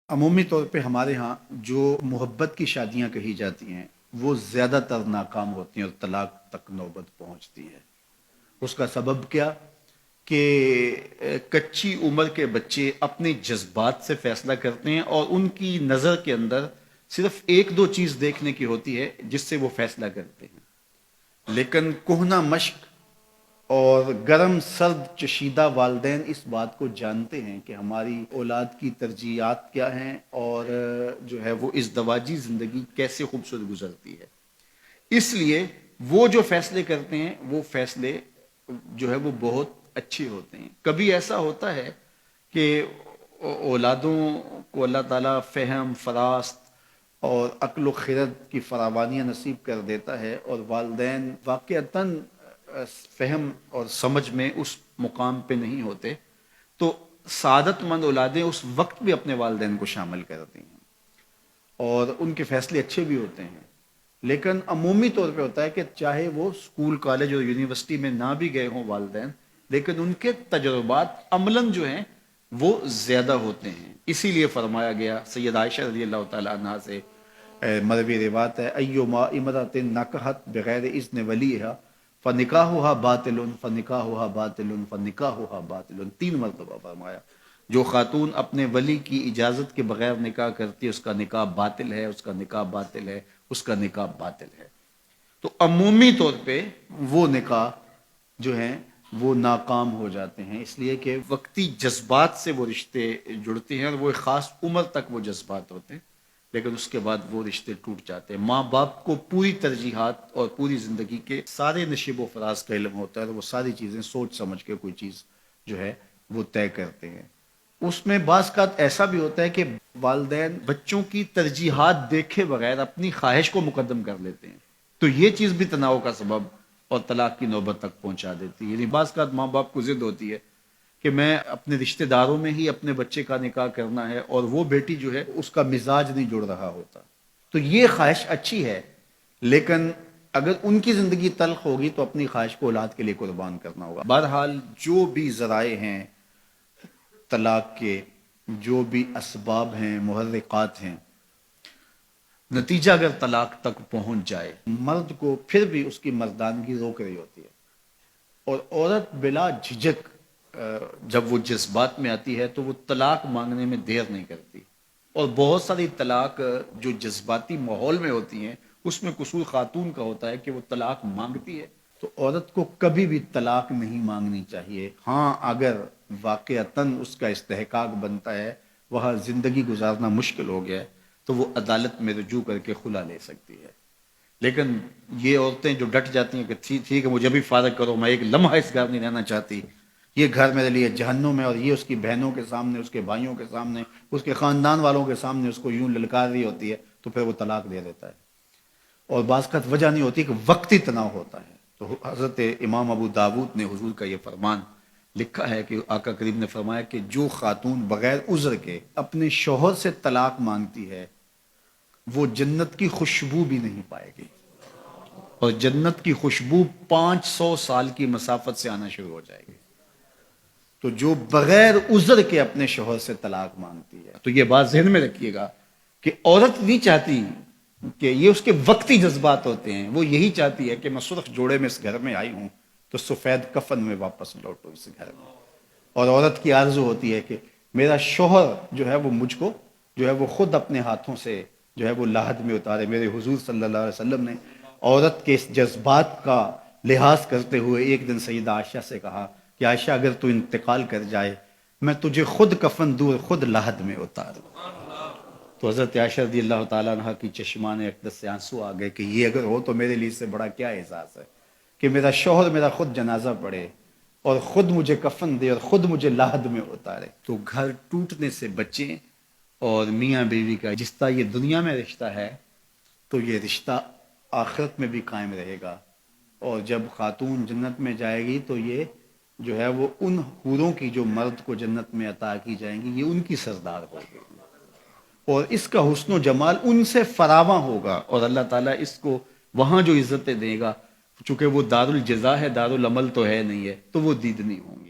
عمومی طور پہ ہمارے ہاں جو محبت کی شادیاں کہی جاتی ہیں وہ زیادہ تر ناکام ہوتی ہیں اور طلاق تک نوبت پہنچتی ہے۔ اس کا سبب کیا کہ کچی عمر کے بچے اپنے جذبات سے فیصلہ کرتے ہیں اور ان کی نظر کے اندر صرف ایک دو چیز دیکھنے کی ہوتی ہے جس سے وہ فیصلہ کرتے ہیں، لیکن کہنہ مشق اور گرم سرد چشیدہ والدین اس بات کو جانتے ہیں کہ ہماری اولاد کی ترجیحات کیا ہیں اور جو ہے وہ ازدواجی زندگی کیسے خوبصورت گزرتی ہے۔ اس لیے وہ جو فیصلے کرتے ہیں وہ فیصلے جو ہے وہ بہت اچھے ہوتے ہیں۔ کبھی ایسا ہوتا ہے کہ اولادوں کو اللہ تعالیٰ فہم، فراست اور عقل و خرد کی فراوانیاں نصیب کر دیتا ہے اور والدین واقعتاً فہم اور سمجھ میں اس مقام پہ نہیں ہوتے، تو سعادت مند اولادیں اس وقت بھی اپنے والدین کو شامل کرتی ہیں اور ان کے فیصلے اچھے بھی ہوتے ہیں۔ لیکن عمومی طور پہ ہوتا ہے کہ چاہے وہ اسکول، کالج اور یونیورسٹی میں نہ بھی گئے ہوں والدین، لیکن ان کے تجربات عملاً جو ہیں وہ زیادہ ہوتے ہیں۔ اسی لیے فرمایا گیا سید عائشہ رضی اللہ تعالیٰ عنہ سے مروی روایت ہے، ایما امرأۃ نکحت بغیر اذن ولیہا فنکاحها باطل فنکاحها باطل فنکاحها باطل، 3 مرتبہ فرمایا جو خاتون اپنے ولی کی اجازت کے بغیر نکاح کرتی ہے اس کا نکاح باطل ہے، اس کا نکاح باطل ہے، اس کا نکاح باطل ہے۔ تو عمومی طور پہ وہ نکاح جو ہیں وہ ناکام ہو جاتے ہیں، اس لیے کہ وقتی جذبات سے وہ رشتے جڑتے ہیں اور وہ ایک خاص عمر تک وہ جذبات ہوتے ہیں، لیکن اس کے بعد وہ رشتے ٹوٹ جاتے ہیں۔ ماں باپ کو پوری ترجیحات اور پوری زندگی کے سارے نشیب و فراز کا علم ہوتا ہے اور وہ ساری چیزیں سوچ سمجھ کے کوئی چیز جو ہے وہ طے کرتے ہیں۔ اس میں بعض کا ایسا بھی ہوتا ہے کہ والدین بچوں کی ترجیحات دیکھے بغیر اپنی خواہش کو مقدم کر لیتے ہیں، تو یہ چیز بھی تناؤ کا سبب اور طلاق کی نوبت تک پہنچا دیتی ہے۔ یعنی بعض کا ماں باپ کو ضد ہوتی ہے کہ میں اپنے رشتہ داروں میں ہی اپنے بچے کا نکاح کرنا ہے اور وہ بیٹی جو ہے اس کا مزاج نہیں جڑ رہا ہوتا، تو یہ خواہش اچھی ہے، لیکن اگر ان کی زندگی تلخ ہوگی تو اپنی خواہش کو اولاد کے لیے قربان کرنا ہوگا۔ بہرحال جو بھی ذرائع ہیں طلاق کے، جو بھی اسباب ہیں، محرکات ہیں، نتیجہ اگر طلاق تک پہنچ جائے، مرد کو پھر بھی اس کی مردانگی روک رہی ہوتی ہے اور عورت بلا جھجک جب وہ جذبات میں آتی ہے تو وہ طلاق مانگنے میں دیر نہیں کرتی، اور بہت ساری طلاق جو جذباتی ماحول میں ہوتی ہیں اس میں قصور خاتون کا ہوتا ہے کہ وہ طلاق مانگتی ہے۔ تو عورت کو کبھی بھی طلاق نہیں مانگنی چاہیے، ہاں اگر واقعتاً اس کا استحقاق بنتا ہے، وہاں زندگی گزارنا مشکل ہو گیا ہے، تو وہ عدالت میں رجوع کر کے خلا لے سکتی ہے۔ لیکن یہ عورتیں جو ڈٹ جاتی ہیں کہ ٹھیک ہے مجھے بھی فارغ کرو، میں ایک لمحہ اس گھر نہیں رہنا چاہتی، یہ گھر میرے لیے جہنم ہے، اور یہ اس کی بہنوں کے سامنے، اس کے بھائیوں کے سامنے، اس کے خاندان والوں کے سامنے اس کو یوں للکار رہی ہوتی ہے، تو پھر وہ طلاق دے دیتا ہے۔ اور بعض کا وجہ نہیں ہوتی کہ وقتی تناؤ ہوتا ہے۔ تو حضرت امام ابو داود نے حضور کا یہ فرمان لکھا ہے کہ آقا کریم نے فرمایا کہ جو خاتون بغیر عذر کے اپنے شوہر سے طلاق مانگتی ہے وہ جنت کی خوشبو بھی نہیں پائے گی، اور جنت کی خوشبو 500 سال کی مسافت سے آنا شروع ہو جائے گی۔ تو جو بغیر عذر کے اپنے شوہر سے طلاق مانگتی ہے، تو یہ بات ذہن میں رکھیے گا کہ عورت نہیں چاہتی کہ یہ اس کے وقتی جذبات ہوتے ہیں، وہ یہی چاہتی ہے کہ میں سرخ جوڑے میں اس گھر میں آئی ہوں تو سفید کفن میں واپس لوٹوں اس گھر میں۔ اور عورت کی آرزو ہوتی ہے کہ میرا شوہر جو ہے وہ مجھ کو جو ہے وہ خود اپنے ہاتھوں سے جو ہے وہ لاحد میں اتارے۔ میرے حضور صلی اللہ علیہ وسلم نے عورت کے اس جذبات کا لحاظ کرتے ہوئے ایک دن سیدہ عائشہ سے کہا کہ عائشہ اگر تو انتقال کر جائے میں تجھے خود کفن دوں، خود لاحد میں اتاروں۔ تو حضرت عائشہ رضی اللہ تعالیٰ عنہ کی چشمان اقدس سے آنسو آ گئے کہ یہ اگر ہو تو میرے لیے اس سے بڑا کیا احساس ہے کہ میرا شوہر میرا خود جنازہ پڑھے اور خود مجھے کفن دے اور خود مجھے لاحد میں اتارے۔ تو گھر ٹوٹنے سے بچیں، اور میاں بیوی کا جس طرح یہ دنیا میں رشتہ ہے تو یہ رشتہ آخرت میں بھی قائم رہے گا، اور جب خاتون جنت میں جائے گی تو یہ جو ہے وہ ان حوروں کی جو مرد کو جنت میں عطا کی جائیں گی، یہ ان کی سردار ہوگی، اور اس کا حسن و جمال ان سے فراواں ہوگا، اور اللہ تعالیٰ اس کو وہاں جو عزتیں دے گا، چونکہ وہ دار الجزا ہے، دار العمل تو ہے نہیں ہے، تو وہ دیدنی ہوں گی۔